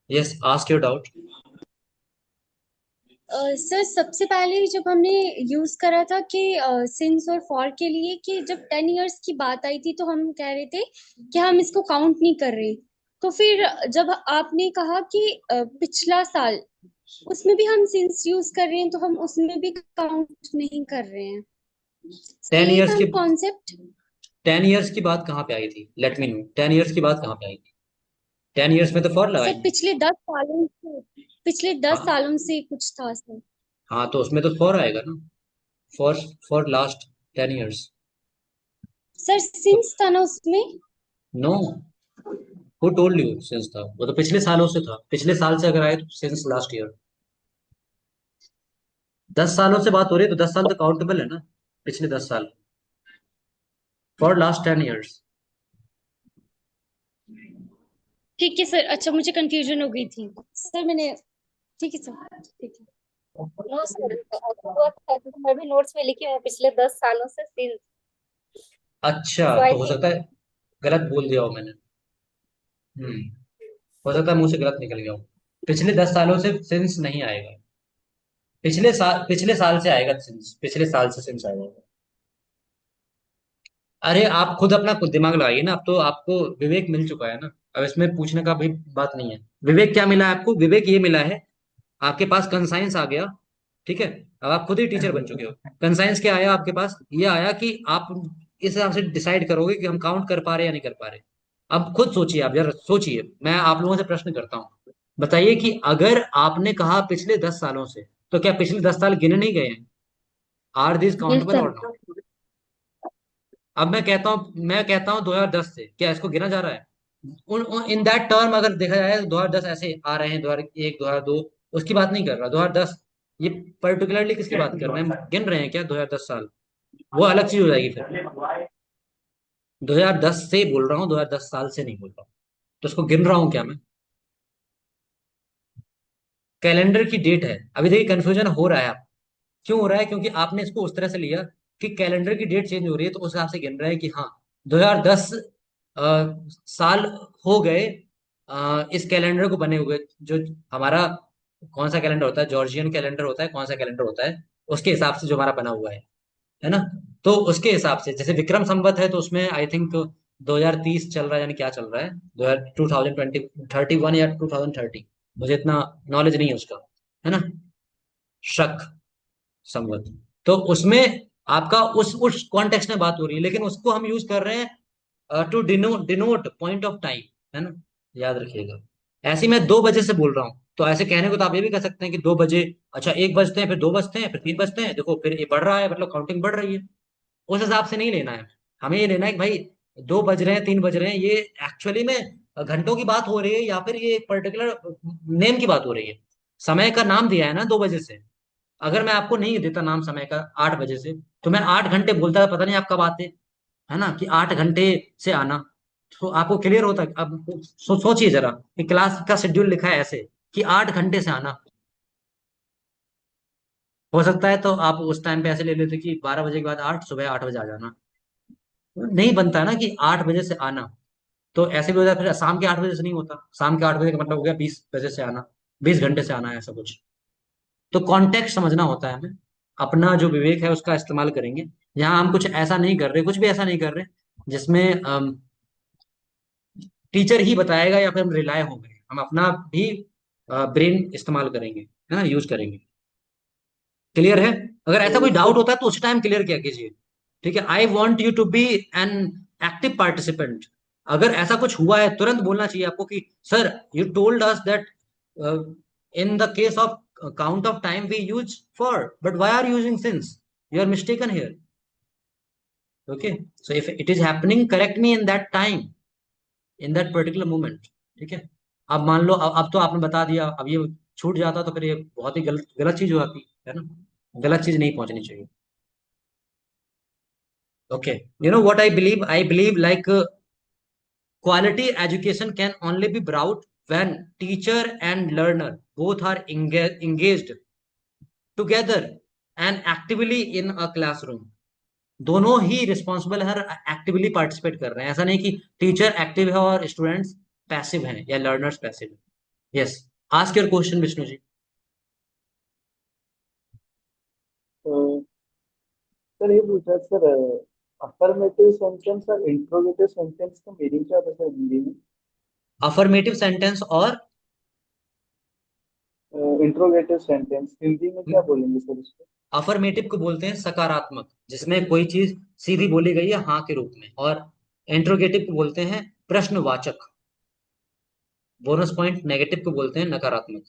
Yes, ask your doubt. Sir सबसे पहले जब हमने यूज करा था कि सिंस और फॉर के लिए, कि जब 10 इयर्स की बात आई थी तो हम कह रहे थे कि हम इसको काउंट नहीं कर रहे। तो फिर जब आपने कहा कि पिछला साल, उसमें भी हम सिंस यूज कर रहे हैं तो हम उसमें भी काउंट नहीं कर रहे हैं। टेन सही ईयर्स था की कॉन्सेप्ट? 10 ईयर्स की बात कहाँ पे आई थी? लेट मी नो, 10 ईयर्स की बात कहाँ पे आई थी? 10 ईयर्स में तो फॉर सर लगाएंगे। हाँ, पिछले 10 सालों से कुछ था सर। हाँ, तो उसमें तो फॉर आएगा ना। For for last 10 years. Sir तो सिंस था ना उसमें? No, who told you since था? वो तो पिछले सालों से था, पिछले साल से अगर आए तो सिंस लास्ट ईयर। 10 सालों से बात हो रही है तो 10 साल तो काउंटेबल है ना, पिछले 10 साल। For last 10 years. ठीक है सर। अच्छा, मुझे कंफ्यूजन हो गई थी सर। मैंने ठीक है सर, ठीक है। नो सर, अगर हुआ था तो मैं भी नोट्स में लिखी हूँ पिछले 10 सालों से सिंस। अच्छा, सो आई तो हो थिंक। सकता है गलत बोल दिया हो मैंने। हम्म हो सकता है मुंह से गलत निकल गया हो। पिछले 10 सालों से सिंस नहीं आएगा। पिछले साल से आएगा सिंस, पिछले साल से सिंस आएगा। अरे आप खुद अपना खुद दिमाग लगाइए ना, अब तो आपको विवेक मिल चुका है ना। अब इसमें पूछने का भी बात नहीं है। विवेक क्या मिला है आपको? विवेक ये मिला है, आपके पास कंसाइंस आ गया। ठीक है, अब आप खुद ही टीचर बन चुके हो। कंसाइंस क्या आया आपके पास? ये आया कि आप इस हिसाब से डिसाइड करोगे कि हम काउंट कर पा रहे हैं या नहीं कर पा रहे। अब खुद सोचिए, आप जरा सोचिए, मैं आप लोगों से प्रश्न करता हूँ। बताइए कि अगर आपने कहा पिछले 10 सालों से, तो क्या पिछले 10 साल गिने नहीं गए हैं? Are this yes countable sir. और नॉट? अब मैं कहता हूँ 2010 से, क्या इसको गिना जा रहा है? इन दैट टर्म अगर देखा जाए तो 2010 ऐसे आ रहे हैं, 2001, 2002, उसकी बात नहीं कर रहा। 2010 ये पर्टिकुलरली किसकी बात कर रहे हैं? गिन रहे हैं क्या 2010 साल? वो अलग चीज हो जाएगी फिर। 2010 से बोल रहा हूँ, 2010 साल से नहीं बोल रहा हूँ। तो उसको गिन रहा हूँ क्या मैं? कैलेंडर की डेट है। अभी देखिए कंफ्यूजन हो रहा है आप। क्यों हो रहा है? क्योंकि आपने इसको उस तरह से लिया कि कैलेंडर की डेट चेंज हो रही है, तो उस हिसाब से गिन रहे हैं कि हाँ 2010 साल हो गए इस कैलेंडर को बने हुए। जो हमारा कौन सा कैलेंडर होता है, जॉर्जियन कैलेंडर होता है, कौन सा कैलेंडर होता है, उसके हिसाब से जो हमारा बना हुआ है ना। तो उसके हिसाब से जैसे विक्रम संवत है तो उसमें आई थिंक 2030 चल रहा है, यानी क्या चल रहा है, 2031 या 2030। मुझे इतना नॉलेज नहीं है उसका, है ना। शक संवत। तो उसमें आपका उस कॉन्टेक्स्ट में बात हो रही है, लेकिन उसको हम यूज कर रहे हैं to denote denote point of time, है ना। याद रखिएगा। ऐसे ही मैं 2 बजे से बोल रहा हूँ, तो ऐसे कहने को तो आप ये भी कह सकते हैं कि 2 बजे, अच्छा 1 बजते हैं, फिर 2 बजते हैं, फिर 3 बजते हैं, देखो फिर ये बढ़ रहा है, मतलब काउंटिंग बढ़ रही है। उस हिसाब से नहीं लेना है। हमें ये लेना है कि भाई 2 बज रहे हैं, 3 बज रहे हैं, ये एक्चुअली में घंटों की बात हो रही है या फिर ये एक पर्टिकुलर नेम की बात हो रही है। समय का नाम दिया है ना 2 बजे से। अगर मैं आपको नहीं देता नाम समय का 8 बजे से, तो मैं 8 घंटे बोलता था, पता नहीं आप कब आते, है ना, कि 8 घंटे से आना। तो आपको क्लियर होता है? अब सोचिए जरा कि क्लास का शेड्यूल लिखा है ऐसे कि 8 घंटे से आना। हो सकता है तो आप उस टाइम पे ऐसे ले लेते कि 12 बजे के बाद 8, सुबह 8 बजे आ जाना। नहीं बनता ना कि 8 बजे से आना। तो ऐसे भी हो जाता है, फिर शाम के 8 बजे से नहीं होता। शाम के 8 बजे का मतलब हो गया 20 बजे से आना, 20 घंटे से आना है, ऐसा कुछ। तो कॉन्टेक्स्ट समझना होता है हमें। अपना जो विवेक है उसका इस्तेमाल करेंगे। यहाँ हम कुछ ऐसा नहीं कर रहे, कुछ भी ऐसा नहीं कर रहे जिसमें टीचर ही बताएगा या फिर हम रिलाय हो गए। हम अपना भी ब्रेन इस्तेमाल करेंगे, है ना, यूज करेंगे। क्लियर है? अगर ऐसा कोई डाउट होता है तो उस टाइम क्लियर किया कीजिए। ठीक है, I want you to be an active participant. अगर ऐसा कुछ हुआ है तुरंत बोलना चाहिए आपको कि sir you told us that in the case of count of time we use for, but why are using since? You are mistaken here. Okay, so if it is happening correct me in that time, in that particular moment. ठीक है। अब मान लो अब तो आपने बता दिया, अब ये छूट जाता तो फिर ये बहुत ही गलत गलत चीज हो जाती है ना। गलत चीज नहीं पहुंचनी चाहिए। Okay, you know what I believe like quality education can only be brought when teacher and learner both are engaged together and actively in a classroom. दोनों ही रिस्पॉन्सिबल है, एक्टिवली पार्टिसिपेट कर रहे हैं। ऐसा नहीं कि टीचर एक्टिव है और स्टूडेंट्स पैसिव हैं या लर्नर्स पैसिव हैं। Yes, ask your question Vishnu ji. तो सर ये पूछा सर, अफर्मेटिव सेंटेंस और इंट्रोगेटिव सेंटेंस का मीनिंग क्या होता है सर हिंदी में? अफर्मेटिव सेंटेंस और इंट्रोगेटिव सेंटेंस हिंदी में क्या बोलेंगे सर इसको? अफर्मेटिव को बोलते हैं सकारात्मक, जिसमें कोई चीज सीधी बोली गई है हाँ के रूप में, और इंट्रोगेटिव को बोलते हैं प्रश्नवाचक। बोनस पॉइंट, नेगेटिव को बोलते हैं नकारात्मक।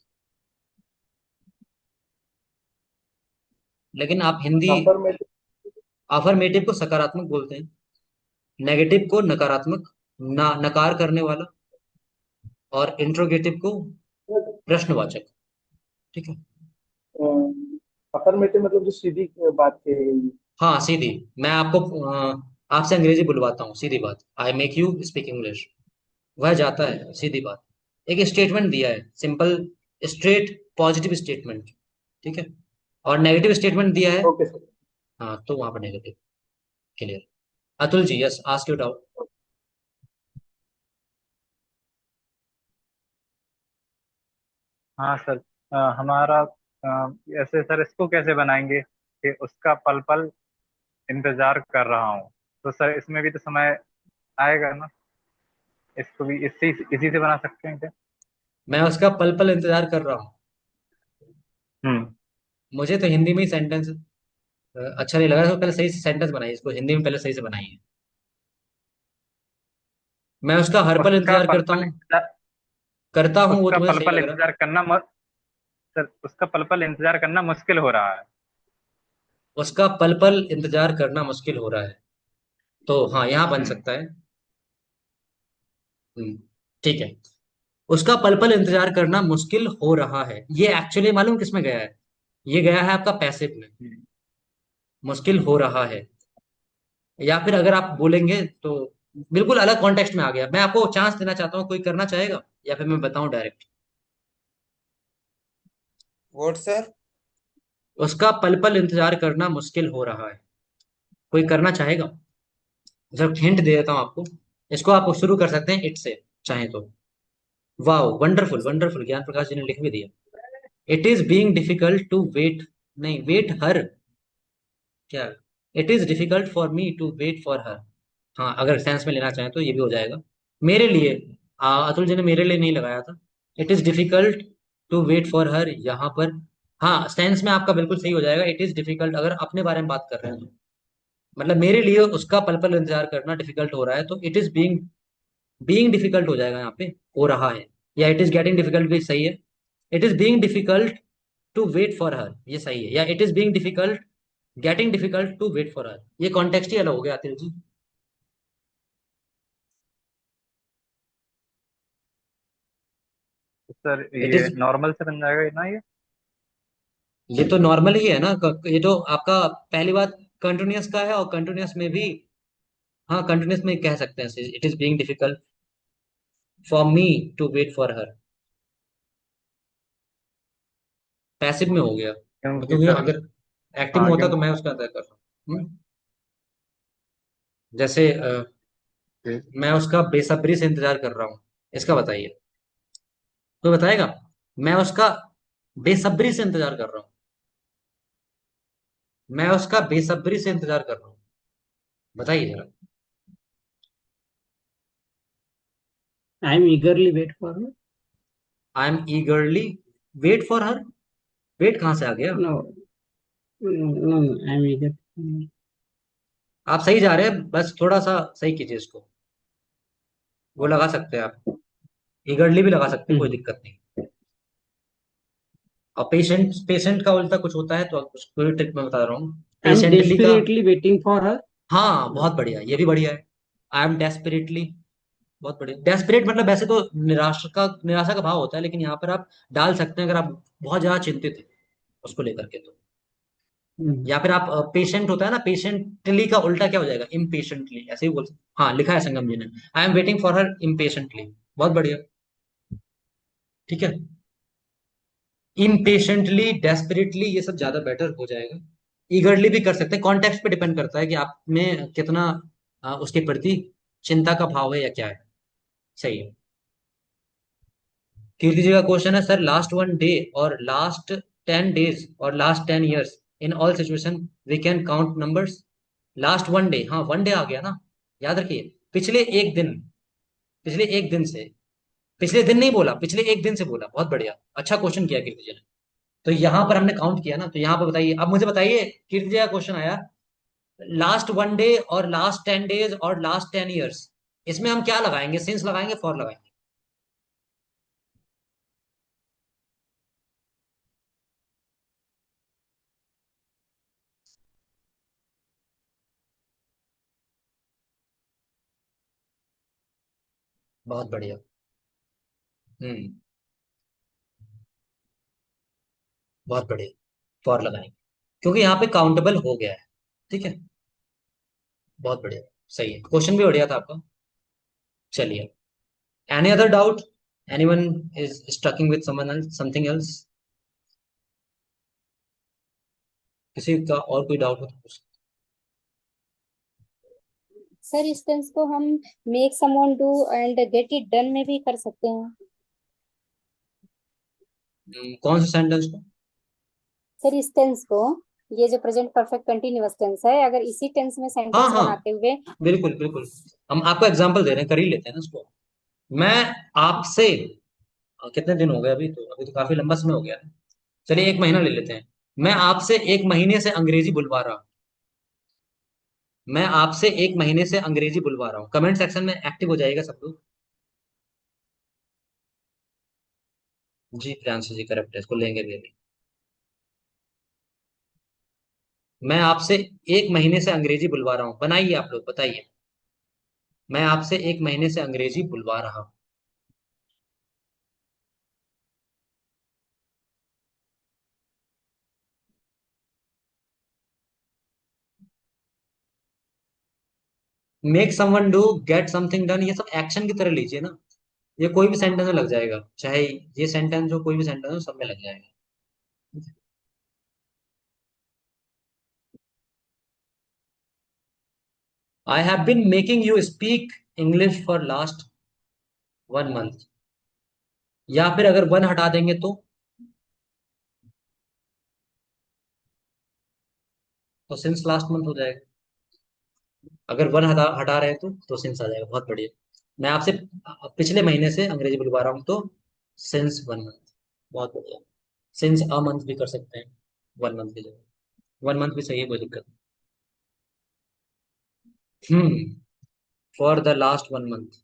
लेकिन आप हिंदी, अफर्मेटिव। अफर्मेटिव को सकारात्मक बोलते हैं, नेगेटिव को नकारात्मक, नकार करने वाला, और इंट्रोगेटिव को प्रश्नवाचक। ठीक है। अफर्मेटिव मतलब जो सीधी बात कही गई है। हाँ सीधी। मैं आपको आपसे अंग्रेजी बुलवाता हूँ, सीधी बात, I make you speak English. वह जाता है, सीधी बात। एक स्टेटमेंट दिया है, सिंपल, स्ट्रेट पॉजिटिव स्टेटमेंट। ठीक है। और नेगेटिव स्टेटमेंट दिया है, ओके सर। हाँ, तो वहां पर negative. Clear. Atul ji, yes, ask you doubt. हाँ सर, हमारा ऐसे सर इसको कैसे बनाएंगे कि उसका पल पल इंतजार कर रहा हूँ। तो सर इसमें भी तो समय आएगा ना, इसको भी इसी से बना सकते हैं क्या? मैं उसका पल पल इंतजार कर रहा हूँ। हम्म। मुझे तो हिंदी में ही सेंटेंस अच्छा नहीं लगा, तो पहले सही से सेंटेंस बनाइए, इसको हिंदी में पहले सही से बनाइए। मैं उसका हर पल उसका इंतजार पल करता पल हूँ, इंतजार करता हूँ, वो उसका तो मुझे पल सही पल लग रहा। इंतजार करना सर उसका पल पल इंतजार करना मुश्किल हो रहा है। उसका पल पल इंतजार करना मुश्किल हो रहा है, तो हाँ, यहाँ बन हम्म। सकता है। हम्म, ठीक है। उसका पल पल इंतजार करना मुश्किल हो रहा है, ये एक्चुअली मालूम किस में गया है? ये गया है आपका पैसिव में। हम्म। मुश्किल हो रहा है। या फिर अगर आप बोलेंगे तो बिल्कुल अलग कॉन्टेक्स्ट में आ गया। मैं आपको चांस देना चाहता हूँ, कोई करना चाहेगा या फिर मैं बताऊं डायरेक्ट? What sir? उसका पल पल इंतजार करना मुश्किल हो रहा है, कोई करना चाहेगा? जब हिंट दे देता हूँ आपको, इसको आप शुरू कर सकते हैं इट से, चाहे तो। वाह, वंडरफुल वंडरफुल, ज्ञान प्रकाश जी ने लिख भी दिया। It is being difficult to wait, नहीं, वेट हर, क्या, it is difficult for me to wait for her. हाँ, अगर सेंस में लेना चाहें तो ये भी हो जाएगा। मेरे लिए, अतुल जी ने मेरे लिए नहीं लगाया था। It is difficult to wait for her, यहाँ पर। हाँ, सेंस में आपका बिल्कुल सही हो जाएगा, इट इज डिफिकल्ट, अगर अपने बारे में बात कर रहे हैं तो। मतलब मेरे लिए उसका पल पल इंतजार करना डिफिकल्ट हो रहा है, तो it is being, being difficult हो जाएगा यहाँ पे, हो रहा है। या इट इज गेटिंग डिफिकल्ट भी सही है। It is being difficult to wait for her, ये सही है। या it is being difficult, getting difficult to wait for her, ये कॉन्टेक्स्ट ही अलग हो गया आतिल जी। तो सर इट ये इज, नॉर्मल से बन जाएगा ना ये? ये तो नॉर्मल ही है ना, ये तो आपका पहली बात कंटिन्यूअस का है, और कंटिन्यूअस में भी, हाँ, कंटिन्यूअस में कह सकते हैं it is being difficult for me to wait for her. Passive में हो गया, क्योंकि क्योंकि सर, अगर एक्टिव में हाँ होता तो क्योंकि मैं उसका अदा कर रहा हूँ। जैसे मैं उसका बेसब्री से इंतजार कर रहा हूँ, इसका बताइए, कोई बताएगा? मैं उसका बेसब्री से इंतजार कर रहा हूँ, मैं उसका बेसब्री से इंतजार कर रहा हूँ, बताइए जरा। I am eagerly wait for her. I am eagerly wait for her, wait कहाँ से आ गया? No, no, I am eager. आप सही जा रहे हैं, बस थोड़ा सा सही कीजिए इसको। वो लगा सकते हैं आप, ईगरली भी लगा सकते हैं, कोई दिक्कत नहीं। और पेशेंट, पेशेंट का उल्टा कुछ होता है तो उसको ट्रिक में बता रहा हूँ, आई एम पेशेंटली का। Desperately waiting for her. हाँ, बहुत बढ़िया, ये भी बढ़िया है। आई एम डेस्परेटली, बहुत बढ़िया। डेस्परेट मतलब वैसे तो निराशा का भाव होता है, लेकिन यहाँ पर आप डाल सकते हैं अगर आप बहुत ज्यादा चिंतित हैं उसको लेकर के तो। या फिर आप, पेशेंट होता है ना, पेशेंटली का उल्टा क्या हो जाएगा? इम्पेशेंटली, ऐसे ही बोल सकते। हाँ, लिखा है संगम जी ने, I am waiting for her impatiently, बहुत बढ़िया। ठीक है। इम्पेशेंटली, डेस्परेटली, ये सब ज्यादा बेटर हो जाएगा। ईगरली भी कर सकते हैं, कॉन्टेक्स्ट पे डिपेंड करता है कि आप में कितना उसके प्रति चिंता का भाव है या क्या है। सही है। कीर्ति जी का क्वेश्चन है, सर लास्ट 1 डे और लास्ट 10 डेज और last 10 years, in all situation we can count numbers. Last 1 day, हाँ 1 डे आ गया ना, याद रखिए। पिछले एक दिन, पिछले एक दिन से, पिछले दिन नहीं बोला, पिछले एक दिन से बोला। बहुत बढ़िया, अच्छा क्वेश्चन किया कीर्ति जी ने। तो यहाँ पर हमने काउंट किया ना, तो यहाँ पर बताइए, अब मुझे बताइए, कीर्ति जी का क्वेश्चन आया लास्ट 1 डे और लास्ट 10 डेज और लास्ट 10 years, इसमें हम क्या लगाएंगे, सिंस लगाएंगे, फॉर लगाएंगे? बहुत बढ़िया। हम्म, बहुत बढ़िया, फॉर लगाएंगे, क्योंकि यहाँ पे काउंटेबल हो गया है। ठीक है, बहुत बढ़िया, सही है, क्वेश्चन भी बढ़िया था आपका। चलिए, any other doubt, anyone is stucking with someone else, something else? किसी का और कोई डाउट हो तो पूछ। सर इस टेंस को हम make someone do and get it done में भी कर सकते हैं। कौन से सेंटेंस को? सर इस टेंस को, ये जो प्रेजेंट परफेक्ट कंटिन्यूअस टेंस है, अगर इसी टेंस में हाँ सेंटेंस हाँ, बनाते हुए। बिल्कुल बिल्कुल, हम आपको एग्जांपल दे रहे हैं, कर ही लेते हैं ना इसको। मैं आपसे, कितने दिन हो गए, अभी तो काफी लंबा समय हो गया है। चलिए 1 महीना ले लेते हैं। मैं आपसे 1 महीने से अंग्रेजी बुलवा रहा हूँ। मैं आपसे 1 महीने से अंग्रेजी बुलवा रहा हूँ। कमेंट सेक्शन में एक्टिव हो जाएगा सब लोग। जी प्रियांशु जी, करेक्ट है, इसको लेंगे भी अभी। मैं आपसे 1 महीने से अंग्रेजी बुलवा रहा हूँ, बनाइए आप लोग, बताइए। मैं आपसे 1 महीने से अंग्रेजी बुलवा रहा हूँ। Make someone do, get something done, ये सब एक्शन की तरह लीजिए ना। ये कोई भी सेंटेंस में लग जाएगा, चाहे ये सेंटेंस हो, कोई भी सेंटेंस हो, सब में लग जाएगा। I have been making you speak English for last 1 month, या फिर अगर वन हटा देंगे तो सिंस लास्ट मंथ हो जाएगा। अगर वन हटा हटा रहे हैं तो सिंस आ जाएगा। बहुत बढ़िया। मैं आपसे पिछले महीने से अंग्रेजी बुलवा रहा हूँ, तो सिंस 1 मंथ। बहुत बढ़िया। सिंस अ मंथ भी कर सकते हैं, 1 मंथ की जगह। 1 मंथ भी सही है, कोई दिक्कत नहीं। फॉर द लास्ट 1 मंथ,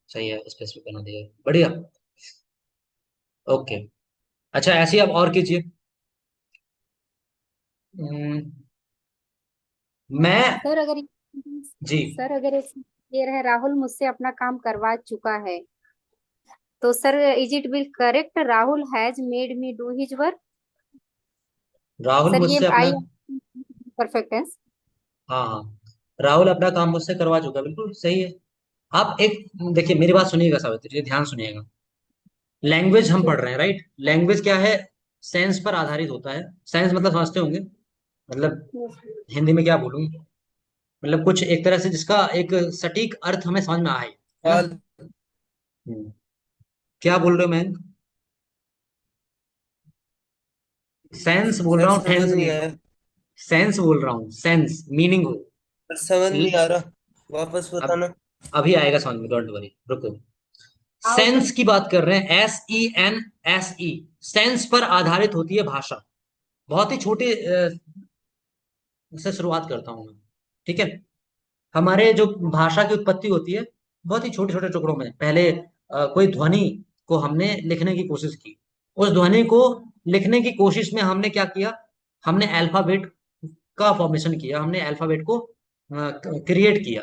सही है, स्पेसिफिक बना दिया है। बढ़िया। ओके, अच्छा ऐसे ही आप और कीजिए। हम्म, मैं, सर अगर जी, सर अगर एक क्लियर है, राहुल मुझसे अपना काम करवा चुका है, तो sir is it will correct Rahul has made me do his work. Rahul sir ये मुझसे अपना, आई परफेक्ट टेंस। हाँ हाँ, राहुल अपना काम मुझसे करवा चुका है, बिल्कुल सही है। आप एक, देखिए मेरी बात सुनिएगा सावित्री जी, ध्यान सुनिएगा। लैंग्वेज हम पढ़ रहे हैं, राइट? लैंग्वेज क्या है? सेंस पर आधारित होता है। सेंस मतलब समझते होंगे, मतलब हिंदी में क्या बोलूं, मतलब कुछ एक तरह से जिसका एक सटीक अर्थ हमें समझ में आए, है ना? हम्म, क्या बोल रहे हो मैं? सेंस बोल रहा सर हूँ, समझ टेंस नहीं नहीं। आया। सेंस बोल रहा हूँ, सेंस मीनिंग हो। सर समझ नहीं ल- आ रहा, वापस अब बताना। अभी आएगा समझ में, डोंट वरी, रुको। सेंस की बात कर रहे हैं, SENSE। सेंस पर आधारित होती है भाषा। बहुत ही छोटे से शुरुआत करता हूं मैं, ठीक है? हमारे जो भाषा की उत्पत्ति होती है, बहुत ही छोटे छोटे टुकड़ों में। पहले कोई ध्वनि को हमने लिखने की कोशिश की। उस ध्वनि को लिखने की कोशिश में हमने क्या किया? हमने अल्फाबेट का फॉर्मेशन किया, हमने अल्फाबेट को क्रिएट किया।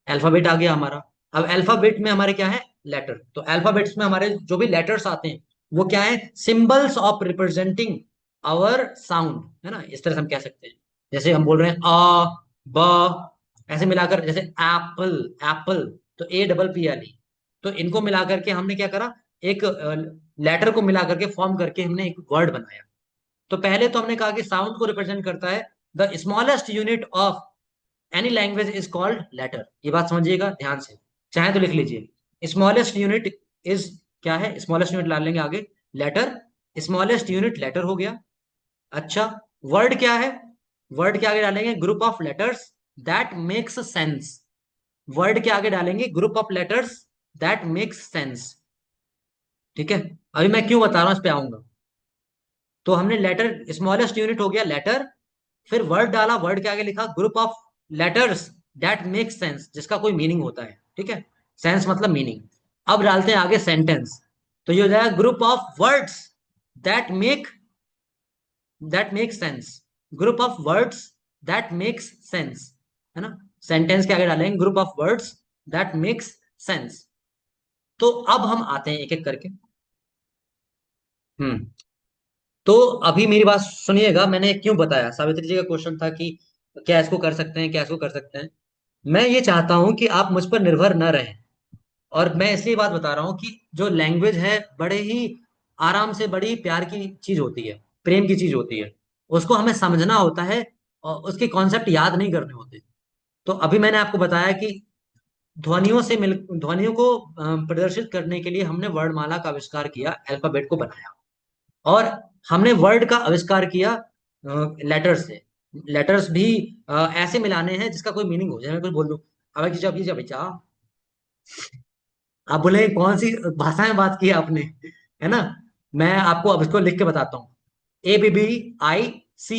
अल्फाबेट आ गया हमारा। अब अल्फाबेट में हमारे क्या है? लेटर। तो अल्फाबेट्स में हमारे जो भी लेटर्स आते हैं, वो क्या है? Symbols of representing our sound, है ना? इस तरह से हम कह सकते हैं। जैसे हम बोल रहे हैं अ, ब, ऐसे मिलाकर, जैसे एप्पल, एप्पल, तो APPLE। तो इनको मिलाकर के हमने क्या करा? एक लेटर को मिलाकर के, फॉर्म करके हमने एक वर्ड बनाया। तो पहले तो हमने कहा कि साउंड को रिप्रेजेंट करता है the smallest unit of any language is called letter. ये बात समझिएगा ध्यान से, चाहे तो लिख लीजिए। स्मॉलेस्ट यूनिट इज क्या है, स्मॉलेस्ट यूनिट ला लेंगे आगे, लेटर, स्मॉलेस्ट यूनिट लेटर हो गया। अच्छा, वर्ड क्या है, वर्ड के आगे डालेंगे group of letters that makes sense. Word के आगे डालेंगे group of letters that makes sense. ठीक है, अभी मैं क्यों बता रहा हूं, इस पे आऊंगा। तो हमने लेटर, स्मॉलेस्ट यूनिट हो गया लेटर, फिर वर्ड डाला, वर्ड के आगे लिखा group of letters that make sense, जिसका कोई मीनिंग होता है। ठीक है, सेंस मतलब मीनिंग। अब डालते हैं आगे सेंटेंस, तो ये हो जाएगा group of words that make, that make sense, group of words that makes sense, है ना। सेंटेंस के आगे डालेंगे group of words that makes sense. तो अब हम आते हैं एक एक करके। हम्म तो अभी मेरी बात सुनिएगा, मैंने क्यों बताया, सावित्री जी का क्वेश्चन था कि क्या इसको कर सकते हैं, क्या इसको कर सकते हैं। मैं ये चाहता हूं कि आप मुझ पर निर्भर न रहें, और मैं इसलिए बात बता रहा हूं कि जो लैंग्वेज है बड़े ही आराम से, बड़ी प्यार की चीज होती है, प्रेम की चीज होती है, उसको हमें समझना होता है और उसके कॉन्सेप्ट याद नहीं करने होते। तो अभी मैंने आपको बताया कि ध्वनियों से मिल, ध्वनियों को प्रदर्शित करने के लिए हमने वर्णमाला का आविष्कार किया, अल्फाबेट को बनाया, और हमने वर्ड का आविष्कार किया लेटर्स से। लेटर्स भी ऐसे मिलाने हैं जिसका कोई मीनिंग हो, जैसे मैं कुछ बोल दूं, अब जब ये बच्चा, आप बोले कौन सी भाषा में बात की है आपने, है ना। मैं आपको अब इसको लिख के बताता हूँ, ABBICHHI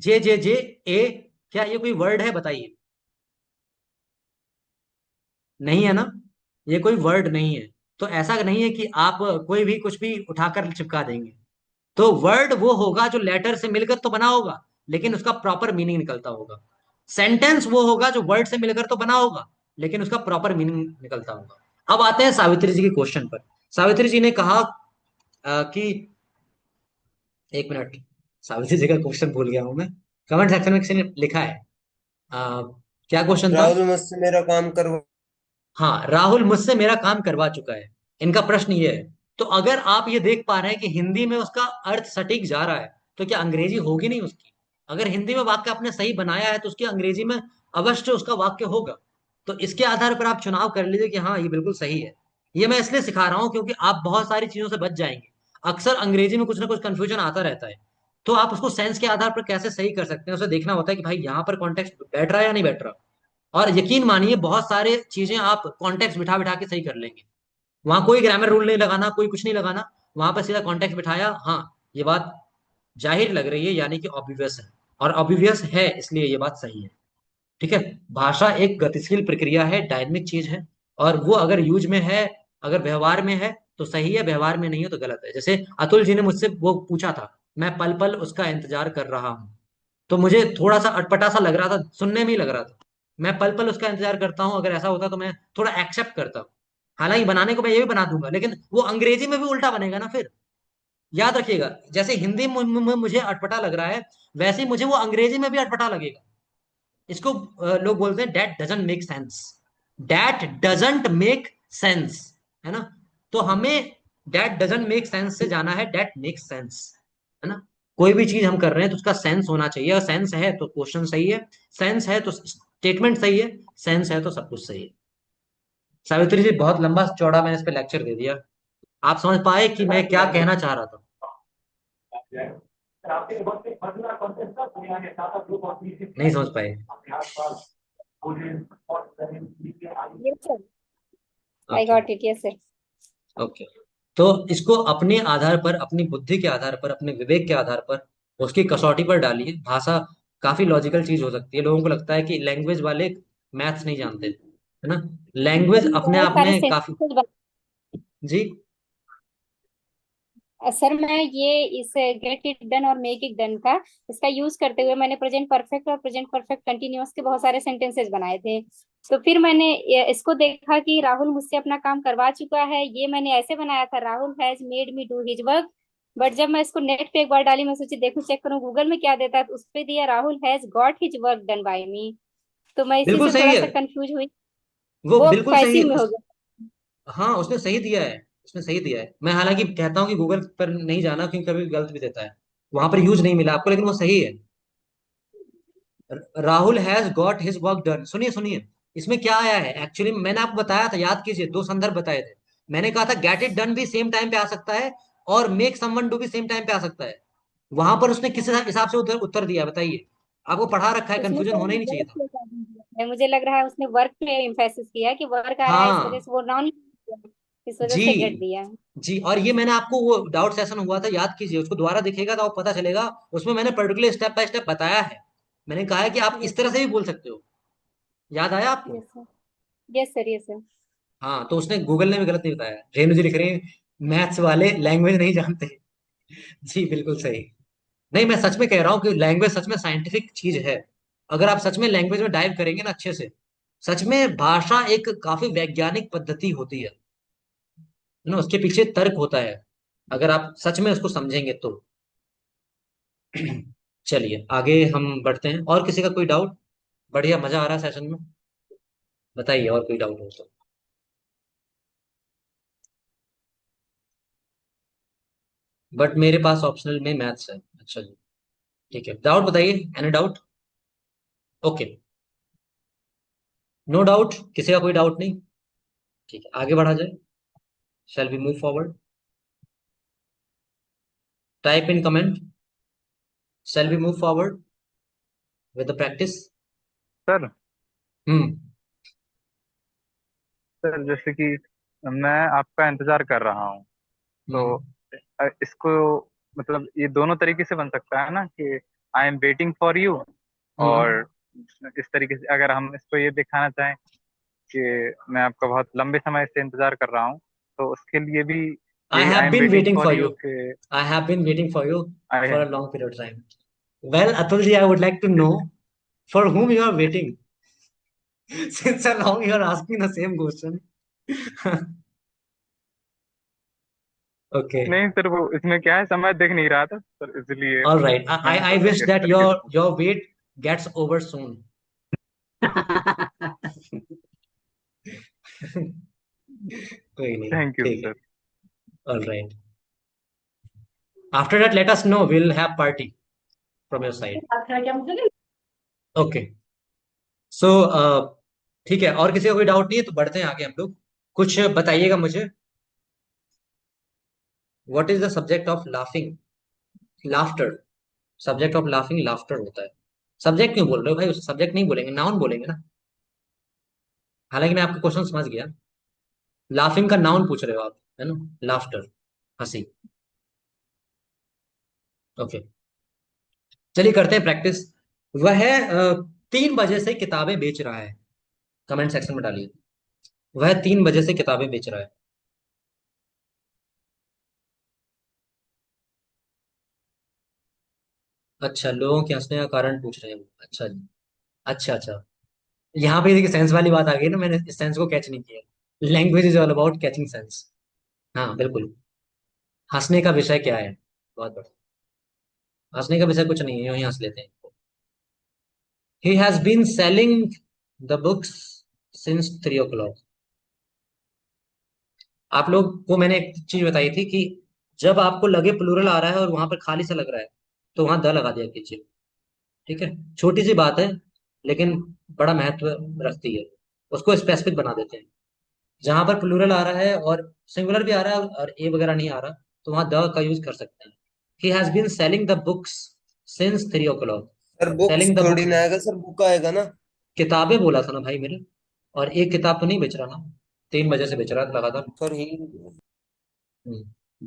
JJJ A, क्या ये कोई वर्ड है, बताइए। नहीं है ना, ये कोई वर्ड नहीं है। तो ऐसा नहीं है कि आप कोई भी कुछ भी उठाकर चिपका देंगे। तो वर्ड वो होगा जो लेटर से मिलकर तो बना होगा, लेकिन उसका प्रॉपर मीनिंग निकलता होगा। सेंटेंस वो होगा जो वर्ड से मिलकर तो बना होगा, लेकिन उसका प्रॉपर मीनिंग निकलता होगा। अब आते हैं सावित्री जी के क्वेश्चन पर। सावित्री जी ने कहा कि, एक मिनट, सावित्री जी का क्वेश्चन भूल गया हूं मैं, कमेंट सेक्शन में किसी ने लिखा है, अ, क्या क्वेश्चन था। राहुल मुझसे मेरा काम करवा। हाँ, राहुल मुझसे मेरा काम करवा चुका है, इनका प्रश्न ये है। तो अगर आप ये देख पा रहे हैं कि हिंदी में उसका अर्थ सटीक जा रहा है, तो क्या अंग्रेजी होगी नहीं उसकी। अगर हिंदी में वाक्य आपने सही बनाया है तो उसकी अंग्रेजी में अवश्य उसका वाक्य होगा। तो इसके आधार पर आप चुनाव कर लीजिए कि हाँ ये बिल्कुल सही है। ये मैं इसलिए सिखा रहा हूँ क्योंकि आप बहुत सारी चीजों से बच जाएंगे। अक्सर अंग्रेजी में कुछ ना कुछ कंफ्यूजन आता रहता है, तो आप उसको सेंस के आधार पर कैसे सही कर सकते हैं, उसे देखना होता है कि भाई यहाँ पर कॉन्टेक्स्ट बैठ रहा है या नहीं बैठ रहा। और यकीन मानिए बहुत सारे चीजें आप कॉन्टेक्स्ट बिठा बिठा के सही कर लेंगे। वहां कोई ग्रामर रूल नहीं लगाना, कोई कुछ नहीं लगाना, वहां पर सीधा कॉन्टेक्स्ट बिठाया, हाँ ये बात जाहिर लग रही है यानी कि ऑब्वियस है, और ऑब्वियस है इसलिए ये बात सही है। ठीक है, भाषा एक गतिशील प्रक्रिया है, डायनेमिक चीज है, और वो अगर यूज में है, अगर व्यवहार में है तो सही है, व्यवहार में नहीं है तो गलत है। जैसे अतुल जी ने मुझसे वो पूछा था, मैं पल पल उसका इंतजार कर रहा हूँ, तो मुझे थोड़ा सा अटपटा सा लग रहा था, सुनने में ही लग रहा था। मैं पल पल उसका इंतजार करता हूँ, अगर ऐसा होता तो मैं थोड़ा एक्सेप्ट करता हूँ। हालांकि बनाने को मैं ये भी बना दूंगा, लेकिन वो अंग्रेजी में भी उल्टा बनेगा ना फिर। याद रखिएगा, जैसे हिंदी में मुझे अटपटा लग रहा है, वैसे ही मुझे वो अंग्रेजी में भी अटपटा लगेगा। इसको लोग बोलते हैं that doesn't make sense, that doesn't make sense, है ना। तो हमें डेट डजंट मेक सेंस से जाना है डेट मेक सेंस, है ना। कोई भी चीज हम कर रहे हैं तो उसका सेंस होना चाहिए, और सेंस है तो क्वेश्चन सही है, सेंस है तो स्टेटमेंट सही है, सेंस है तो सब कुछ सही है। सावित्री जी बहुत लंबा चौड़ा मैंने इस पे लेक्चर दे दिया, आप समझ पाए कि मैं क्या कहना चाह रहा था। नहीं समझ पाए। Yes, sir. I okay, got it. Yes, sir. Okay. तो इसको अपने आधार पर, अपनी बुद्धि के आधार पर, अपने विवेक के आधार पर, उसकी कसौटी पर डालिए। भाषा काफी लॉजिकल चीज हो सकती है, लोगों को लगता है कि लैंग्वेज वाले मैथ्स नहीं जानते, है ना। लैंग्वेज अपने बहुत आप सारे में काफी, सेंटेंसेस। जी। सर मैं ये इस गेट इट डन और मेक इट डन का इसका यूज करते हुए मैंने प्रेजेंट परफेक्ट और प्रेजेंट परफेक्ट कंटिन्यूअस के बहुत सारे सेंटेंसेस बनाए थे। तो फिर मैंने इसको देखा कि राहुल मुझसे अपना काम करवा चुका है, ये मैंने ऐसे बनाया था, Rahul has made me do his work. But जब मैं इसको नेट पे एक बार डाली, मैं सोची देखूं चेक करूं गूगल में क्या देता है, तो उस पे दिया Rahul has got his work done by me. तो मैं इसी बिल्कुल से सही थोड़ा है, सा कंफ्यूज हुई, वो वो बिल्कुल सही पैसिव है में हो गया। हाँ उसने सही दिया है, उसने सही दिया है। मैं हालांकि कहता हूँ कि गूगल पर नहीं जाना, क्योंकि कभी गलत भी देता है, वहां पर यूज नहीं मिला आपको, लेकिन वो सही है। Rahul has got his work done, सुनिए सुनिए, इसमें क्या आया है एक्चुअली, मैंने आपको बताया था, याद कीजिए, दो संदर्भ बताए थे। मैंने कहा था गेट इट डन भी सेम टाइम पे आ सकता है, और मेक समवन डू भी सेम टाइम पे आ सकता है। वहां पर उसने किस हिसाब से उत्तर उत्तर दिया बताइए? आपको पढ़ा रखा है, उसने कंफ्यूजन सर होना ही नहीं चाहिए वर्क था। पे ज्यादा दिया है, मुझे लग रहा है उसने वर्क पे एम्फेसिस किया है कि वर्क आ रहा है, इस वजह हाँ से वो नाउन, इस वजह जी। से गेट दिया है। जी, और ये मैंने आपको वो डाउट सेशन हुआ था, याद कीजिए, उसको दोबारा देखिएगा तो आपको पता चलेगा। उसमें मैंने पर्टिकुलर स्टेप बाय स्टेप बताया है। मैंने कहा है कि आप यस इस तरह सर। से भी बोल सकते हो। याद आया आपको? Yes sir. Yes sir. Yes sir. हाँ, तो उसने गूगल ने भी गलत नहीं बताया। रेणु जी लिख रहे हैं मैथ्स वाले लैंग्वेज नहीं जानते। जी बिल्कुल सही। नहीं, मैं सच में कह रहा हूँ कि लैंग्वेज सच में साइंटिफिक चीज है। अगर आप सच में लैंग्वेज में डाइव करेंगे ना अच्छे से, सच में भाषा एक काफी वैज्ञानिक पद्धति होती है ना, उसके पीछे तर्क होता है, अगर आप सच में उसको समझेंगे तो। चलिए आगे हम बढ़ते हैं। और किसी का कोई डाउट? बढ़िया, मजा आ रहा है सेशन में। बताइए और कोई डाउट हो तो। बट मेरे पास ऑप्शनल में मैथ्स है। अच्छा जी, ठीक है, डाउट बताइए, any doubt? Okay, no doubt, किसी का कोई डाउट नहीं। ठीक है, आगे बढ़ा जाए। Shall we move forward? Type in comment. Shall we move forward with the practice? Sir. Hmm. Sir जैसे कि मैं आपका इंतजार कर रहा हूँ, तो हम्म। इसको मतलब ये दोनों तरीके से बन सकता है ना कि I am waiting for you, और हम्म। इस तरीके से अगर हम इसको ये दिखाना चाहें कि मैं आपका बहुत लंबे समय से इंतजार कर रहा हूँ, तो उसके लिए भी आई यही have I am been waiting waiting for for you you. के I have been waiting for you I. For a long period time. Well, Atulji, I would like to know for whom you are waiting. Since so long you are asking the same question. Okay. नहीं sir, वो इसमें क्या है, समय दिख नहीं रहा था सर, इसलिए All right. मैंने I सोचा wish कि इस that तरीके से पूछ। your wait gets over soon. कोई नहीं, थैंक यू ठीक है। Sir. All right. After that, let us know. We'll have party from your side. Okay. So, ठीक है, और किसी का कोई डाउट नहीं है तो बढ़ते हैं आगे हम लोग। कुछ बताइएगा मुझे। What is the subject of laughing? Laughter. Subject of laughing laughter होता है। सब्जेक्ट क्यों बोल रहे हो भाई? उस सब्जेक्ट नहीं बोलेंगे, नाउन बोलेंगे ना। हालांकि मैं आपका क्वेश्चन समझ गया। लाफिंग का नाउन पूछ रहे हो आप, है ना? लाफ्टर, हंसी। ओके, चलिए करते हैं प्रैक्टिस। वह 3 बजे से किताबें बेच रहा है। कमेंट सेक्शन में डालिए, वह 3 बजे से किताबें बेच रहा है। अच्छा, लोगों के हंसने का कारण पूछ रहे हैं। अच्छा जी। अच्छा अच्छा। यहाँ पे देखिए सेंस वाली बात आ गई ना, मैंने इस सेंस को कैच नहीं किया। Language is all about catching sense. हाँ बिल्कुल। हंसने का विषय क्या है? बहुत बढ़िया। हंसने का विषय कुछ नहीं है, यूं ही हंस लेते हैं। He has been selling the books since 3 o'clock। आप लोग को मैंने एक चीज बताई थी कि जब आपको लगे प्लूरल आ रहा है और वहां पर खाली सा लग रहा है, तो वहां द लगा दिया कीजिए। ठीक है, छोटी सी बात है लेकिन बड़ा महत्व रखती है। उसको स्पेसिफिक बना देते हैं। जहां पर प्लूरल आ रहा है और सिंगुलर भी आ रहा है और ए वगैरह नहीं आ रहा, तो वहां द का यूज कर सकते हैं। He has been selling the books since 3 o'clock। Sir books selling the थोड़ी बुक्स, ना आएगा सर, बुक आएगा ना। किताबें बोला था ना भाई मेरे। और एक किताब तो नहीं बेच रहा ना, 3 बजे से बेच रहा था लगातार। Sir he.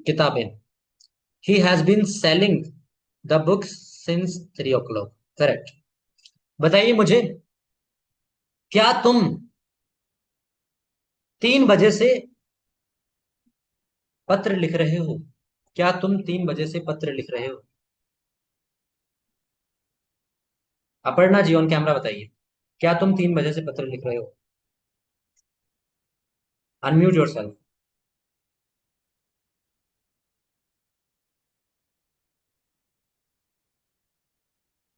किताबें। He has been selling the books since 3 o'clock। Correct. बताइए मुझे, क्या तुम 3 बजे से पत्र लिख रहे हो? क्या तुम 3 बजे से पत्र लिख रहे हो? अपर्णा जी ऑन कैमरा बताइए, क्या तुम 3 बजे से पत्र लिख रहे हो? Unmute your self.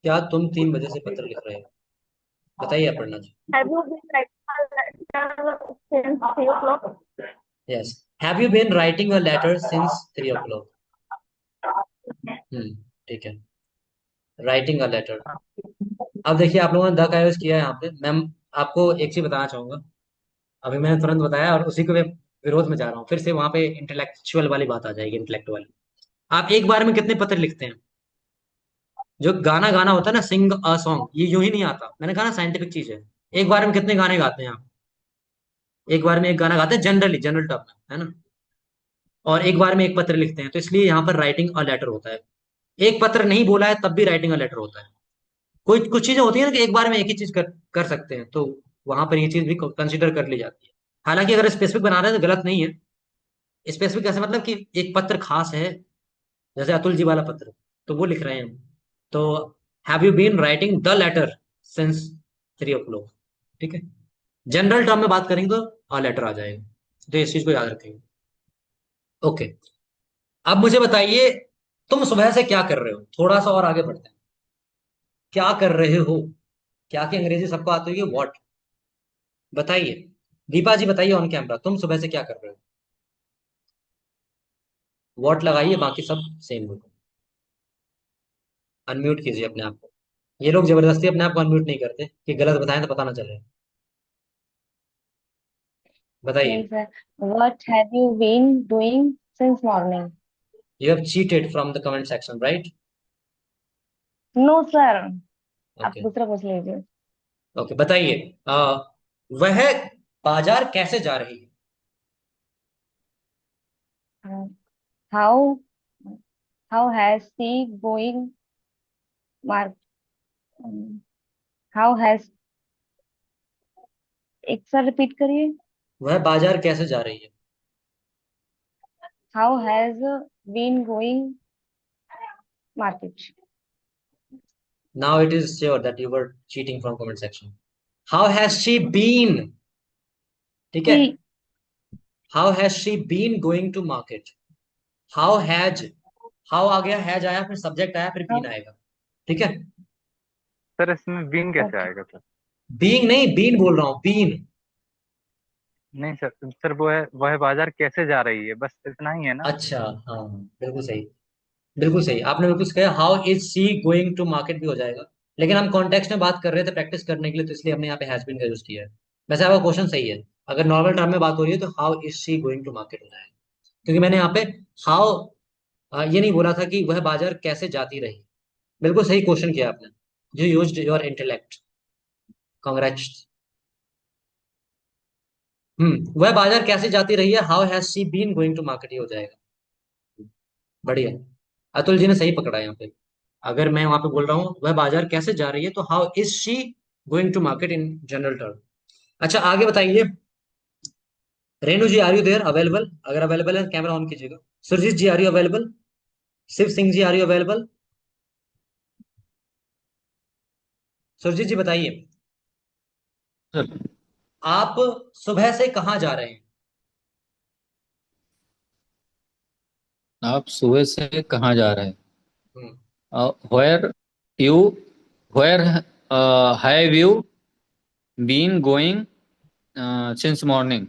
क्या तुम 3 बजे से पत्र लिख रहे हो? बताइए Aparna ji. Have you been writing a letter since 3 o'clock? Yes. Have you been writing a letter since 3 o'clock? ठीक है, राइटिंग अ लेटर। अब देखिए आप लोगों ने द का यूज किया है यहाँ पे। मैं आपको एक चीज बताना चाहूंगा। अभी मैंने तुरंत बताया और उसी को मैं विरोध में जा रहा हूँ, फिर से वहां पे इंटेलेक्चुअल वाली बात आ जाएगी, इंटेलेक्ट वाली। आप एक बार में कितने पत्र लिखते हैं? जो गाना गाना होता है ना, सिंग अ सॉन्ग, ये यूं ही नहीं आता, मैंने कहा ना साइंटिफिक चीज है। एक बार में कितने गाने गाते हैं आप? एक बार में एक गाना गाते हैं जनरली, जनरल टर्म में, है ना। और एक बार में एक पत्र लिखते हैं, तो इसलिए यहाँ पर राइटिंग अ लेटर होता है। एक पत्र नहीं बोला है तब भी राइटिंग अ लेटर होता है। कोई कुछ चीजें होती है ना कि एक बार में एक ही चीज कर सकते हैं, तो वहां पर ये चीज भी कंसिडर कर ली जाती है। हालांकि अगर स्पेसिफिक बना रहे हैं तो गलत नहीं है। स्पेसिफिक कैसे, मतलब कि एक पत्र खास है, जैसे अतुल जी वाला पत्र, तो वो लिख रहे हैं हम। तो have you been writing the letter since 3 o'clock, ठीक है। जनरल टर्म में बात करेंगे तो अ लेटर आ जाएगा, तो इस चीज को याद रखेंगे। ओके, अब मुझे बताइए, तुम सुबह से क्या कर रहे हो? थोड़ा सा और आगे बढ़ते हैं। क्या कर रहे हो? क्या की अंग्रेजी सबको आती है, व्हाट। बताइए, दीपा जी बताइए ऑन कैमरा, तुम सुबह से क्या कर रहे हो? व्हाट लगाइए, बाकी सब सेम होगा। अनम्यूट कीजिए अपने आप को। ये लोग जबरदस्ती अपने आप को अनम्यूट नहीं करते कि गलत बताएं तो पता ना चले। नहीं बताइए। Sir, what have you been doing since morning? You have cheated from the comment section, right? No sir, आप ओके। दूसरा पूछ लीजिए। ओके, बताइए। वह बाजार कैसे जा रही है? how how has she going mark how has एक सर रिपीट करिए। वह बाजार कैसे जा रही है? how has been going market? Now it is sure that you were cheating from comment section. How has she been, ठीक है। she how has she been going to market. How has, how आ गया, has आया, फिर subject आया, फिर been आएगा, ठीक है। सर इसमें बीन कैसे ओके आएगा सर? बीइंग नहीं, बीन बोल रहा हूँ, बीन। नहीं सर, सर वो है वह बाजार कैसे जा रही है, बस इतना ही है ना। अच्छा, हाँ, बिल्कुल सही। बिल्कुल सही, आपने बिल्कुल सही कहा, how is she going to market भी हो जाएगा। लेकिन हम कॉन्टेक्स्ट में बात कर रहे थे प्रैक्टिस करने के लिए, तो इसलिए हमने यहाँ पे हैज बीन का यूज किया है। वैसे आपका क्वेश्चन सही है। अगर नॉर्मल टर्म में बात हो रही है तो how is she going to market हो जाएगा, क्योंकि मैंने यहाँ पे हाउ ये नहीं बोला था कि वह बाजार कैसे जाती रही। बिल्कुल सही क्वेश्चन किया आपने, you used your intellect, congrats. वह बाजार कैसे जाती रही है, how has she been going to market, ये हो जाएगा। बढ़िया, अतुल जी ने सही पकड़ा यहाँ पे। अगर मैं वहां पे बोल रहा हूँ वह बाजार कैसे जा रही है, तो how is she going to market in general term. अच्छा, आगे बताइए। Renu ji, are you there available? अगर अवेलेबल है कैमरा ऑन कीजिएगा। Surjeet ji, are you available? Shiv Singh ji, are you available? Surjeet ji बताइए, सर, आप सुबह से कहाँ जा रहे हैं? आप सुबह से कहाँ जा रहे हैं? Hmm, where you where have you been going since morning?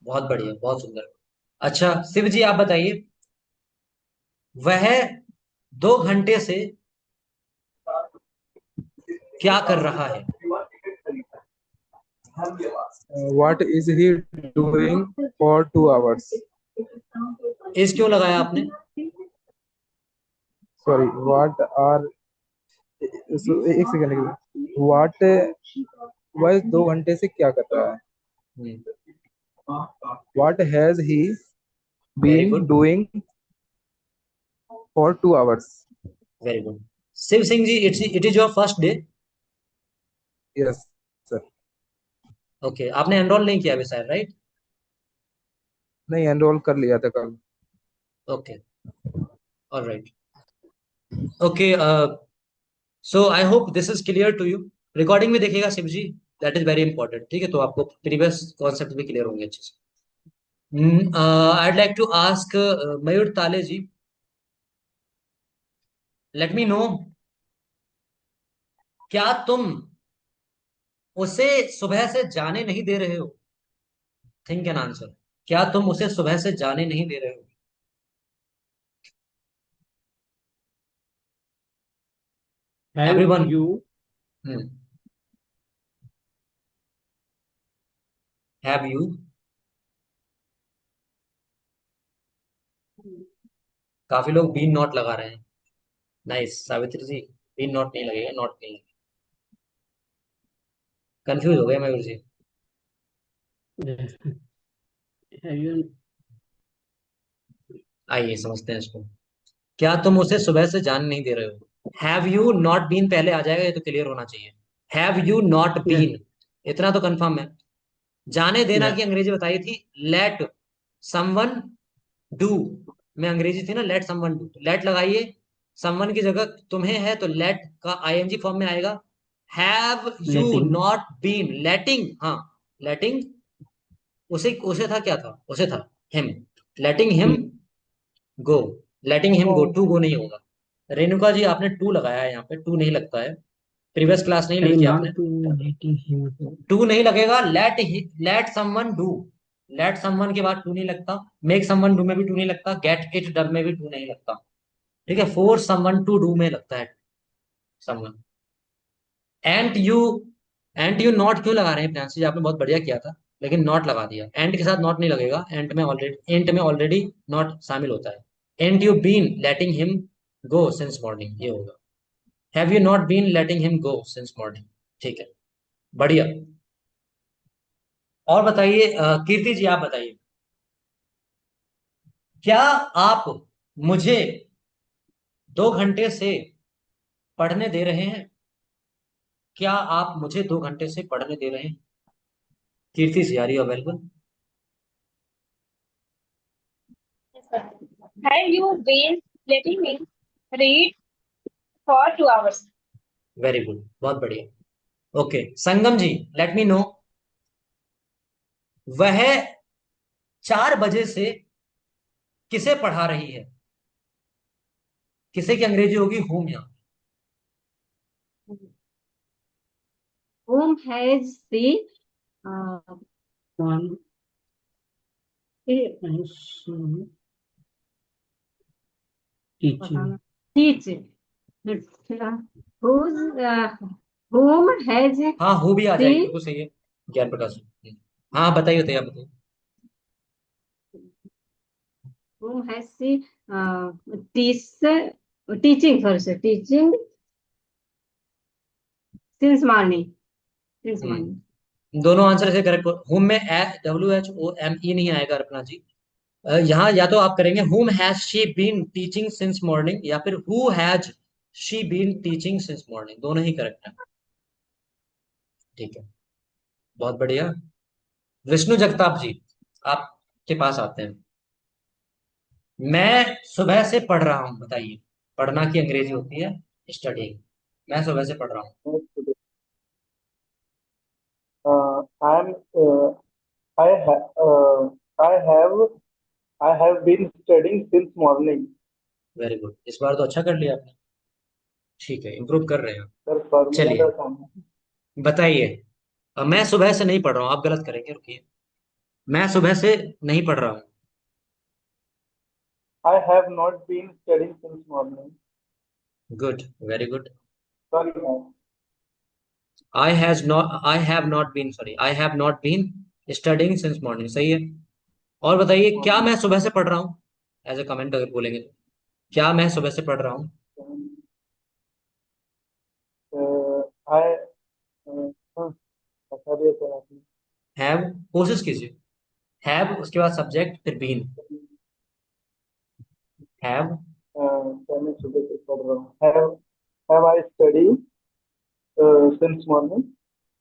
बहुत बढ़िया, बहुत सुंदर। अच्छा, शिव जी आप बताइए, वह 2 घंटे से क्या कर रहा है? What is he doing for 2 hours? इस क्यों लगाया आपने? Sorry, what are एक सेकंड, what वह 2 घंटे से क्या कर रहा है? What has he very been good, doing for 2 hours? Very good. Shiv Singh ji, it is your first day? Yes, sir. Okay, आपने एनरोल नहीं किया अभी शायद, राइट? नहीं, एनरोल कर लिया था कल। Okay, alright. Okay, so I hope this is clear to you. Recording में देखिएगा Shiv ji, that is very important, ठीक है, तो आपको प्रीवियस कॉन्सेप्ट भी क्लियर होंगे अच्छे से। I'd like to ask Mayur Tale ji, let me know, क्या तुम उसे सुबह से जाने नहीं दे रहे हो? Think an answer. क्या तुम उसे सुबह से जाने नहीं दे रहे हो? Have everyone. you have you काफी लोग बीन नॉट लगा रहे हैं। Nice Savitri ji, been not नहीं लगेगा, नॉट नहीं लगेगा। कंफ्यूज हो गया मयूर जी। Have you? आइए समझते हैं इसको। क्या तुम उसे सुबह से जान नहीं दे रहे हो? हैव यू नॉट बीन पहले आ जाएगा, ये तो क्लियर होना चाहिए। Have you not Yeah. Been, इतना तो कंफर्म है। जाने देना Yeah. की अंग्रेजी बताई थी, लेट समवन डू। में अंग्रेजी थी ना लेट समवन डू, लेट लगाइए। समवन की जगह तुम्हें है तो लेट का आईएनजी फॉर्म में आएगा। Have you Letting. Not been letting, हाँ लेटिंग। उसे उसे था, क्या था, उसे था him. Letting him Him. Go, letting him go, Oh, to go नहीं होगा। रेणुका जी आपने टू लगाया है, यहाँ पे टू नहीं लगता है। प्रीवियस क्लास नहीं Have you लिखी आपने। not been letting him go? To नहीं लगेगा। Let someone do, let someone के बाद टू नहीं लगता। मेक समवन डू में भी टू नहीं लगता। गेट इट डन में भी टू नहीं लगता। ठीक है, फोर्स समवन टू डू में लगता है someone. And you, and you not क्यों लगा रहे हैं प्रियांशी जी? आपने बहुत बढ़िया किया था, लेकिन नॉट लगा दिया। एंड के साथ नॉट नहीं लगेगा, एंड में ऑलरेडी नॉट शामिल होता है। And you been letting him go since morning, ये होगा। Have you not been letting him go since morning. ठीक है, बढ़िया। और बताइए कीर्ति जी, आप बताइए, क्या आप मुझे 2 घंटे से पढ़ने दे रहे हैं? क्या आप मुझे 2 घंटे से पढ़ने दे रहे हैं? Kirti ji, are you available? Have you been letting me read for 2 hours? Very good, बहुत बढ़िया। Okay Sangam ji, let me know, वह 4 बजे से किसे पढ़ा रही है? किसे की अंग्रेजी होगी होम यहाँ। Whom has the One. And so teaching. teach? Whose whom has हाँ हो भी आ जाएगी, the बिल्कुल सही है। ज्ञान प्रकाश जी। हाँ बताइए बताइए, आप बताइए। whom has the teach teaching first teaching since morning since morning. दोनों आंसर से करेक्ट। होम में WHOME नहीं आएगा अर्पणा जी। यहाँ या तो आप करेंगे whom has she been teaching since morning, या फिर who has she been teaching since morning, दोनों ही करेक्ट है। ठीक है, बहुत बढ़िया। विष्णु जगताप जी, आपके पास आते हैं। मैं सुबह से पढ़ रहा हूँ, बताइए। पढ़ना की अंग्रेजी होती है स्टडिंग। मैं सुबह से पढ़ रहा हूँ। I'm I ha I have been studying since morning. Very good, इस बार तो अच्छा कर लिया आपने। ठीक है, इम्प्रूव कर रहे हैं। सर फॉर्मूला चलिए का काम है। बताइए। मैं सुबह से नहीं पढ़ रहा हूँ, आप गलत करेंगे, रुकिए। मैं सुबह से नहीं पढ़ रहा हूँ। I have not been studying since morning. Good, very good. Sorry, ma'am. I have not been, sorry, I have not been studying since morning, सही है। और बताइए, क्या मैं सुबह से पढ़ रहा हूँ? एज ए कमेंट अगर बोलेंगे तो, क्या मैं सुबह से पढ़ रहा हूँ? I हाँ, बता दिया सर आपने। हैव, कोशिश कीजिए। हैव उसके बाद सब्जेक्ट फिर बीन। हैव, सर मैं सुबह से पढ़ रहा हूँ। Have I studied since morning?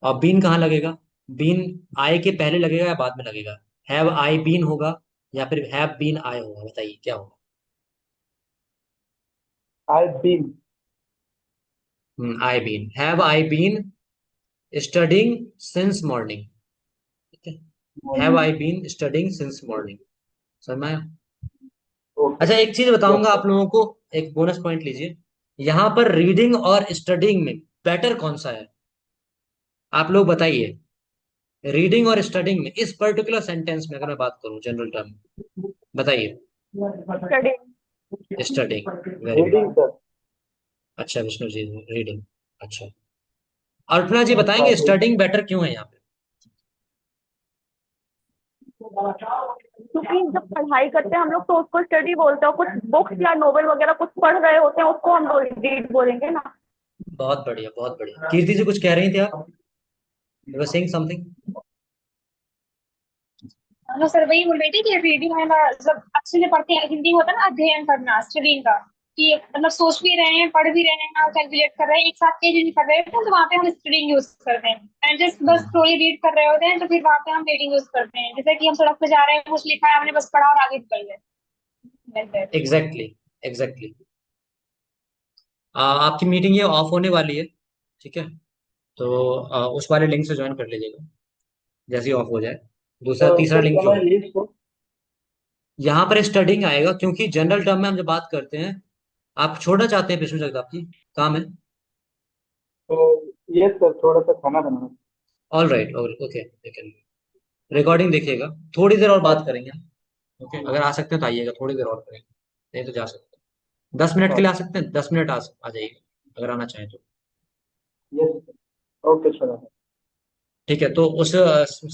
और बीन कहाँ लगेगा? बीन आई के पहले लगेगा या बाद में लगेगा? हैव आई बीन होगा या फिर हैव बीन आई होगा? बताइए क्या होगा। I've been. I been, have I been studying since morning. ठीक है, have I been studying since morning. समझ में आया? Okay. अच्छा एक चीज Yes, बताऊंगा sir. आप लोगों को, एक बोनस पॉइंट लीजिए। यहाँ पर रीडिंग और स्टडिंग में बेटर कौन सा है? आप लोग बताइए। रीडिंग और स्टडिंग में, इस पर्टिकुलर सेंटेंस में अगर मैं बात करूं जनरल टर्म, बताइए। Studying, very Reading, good. sir. अच्छा विष्णु जी, रीडिंग। अच्छा, अल्पना जी हाँ, बताएंगे स्टडिंग बेटर क्यों है यहाँ पे? क्योंकि जब पढ़ाई करते हैं हम लोग तो उसको स्टडी बोलते हैं, कुछ बुक्स या नोवेल वगैरह कुछ पढ़ रहे होते हैं उसको हम रीड बोलेंगे ना। बहुत बढ़िया, बहुत बढ़िया। कीर्ति जी कुछ कह रही थी आप? You were saying something? हाँ सर, वही बोल रही थी कि रीडिंग में मतलब अच्छे से पढ़ते हैं, हिंदी में होता है ना अध्ययन करना, स्टडिंग का, कि मतलब सोच भी रहे हैं, पढ़ भी रहे हैं और कैलकुलेट कर रहे हैं, एक साथ चीज नहीं कर रहे हैं, तो वहाँ पे हम स्टडिंग यूज करते हैं। एंड जस्ट बस स्टोरी रीड कर रहे होते हैं तो फिर वहाँ पे हम रीडिंग यूज करते हैं, जैसे कि हम सड़क पे जा रहे हैं, कुछ लिखा है हमने बस पढ़ा और आगे निकल गए, like that। Exactly, exactly. आपकी मीटिंग ये ऑफ होने वाली है, ठीक है? तो उस वाले लिंक से ज्वाइन कर लीजिएगा जैसे ही ऑफ हो जाए। दूसरा तीसरा सर लिंक क्या जो मैं है, लिस्ट को यहाँ पर स्टडिंग आएगा, क्योंकि जनरल टर्म में हम जब बात करते हैं, आप छोड़ना चाहते हैं विष्णु जगताप जी? काम है? तो ये सर थोड़ा सा खाना बनाना। ऑल राइट, ओके, रिकॉर्डिंग देखिएगा, थोड़ी देर और बात हाँ करेंगे। ओके, अगर आ सकते हैं तो आइएगा, थोड़ी देर और करेंगे, नहीं तो जा सकते हैं। 10 मिनट के लिए आ सकते हैं, 10 मिनट आ जाइए अगर आना चाहें तो। Yes okay sir. ठीक है, तो उस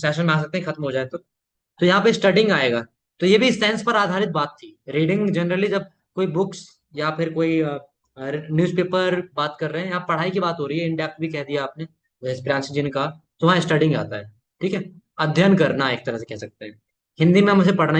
सेशन में आ सकते हैं, खत्म हो जाए तो यहाँ पे स्टडिंग आएगा। तो ये भी साइंस पर आधारित बात थी। रीडिंग जनरली जब कोई बुक्स या फिर कोई न्यूज़पेपर बात कर रहे हैं, यहाँ पढ़ाई की बात हो रही है, इन डेप्थ भी कह दिया आपने, जैसे प्रियांशु जी ने कहा, तो वहाँ स्टडिंग आता है। ठीक है, अध्ययन करना एक तरह से कह सकते हैं। हिंदी में हम उसे पढ़ना ही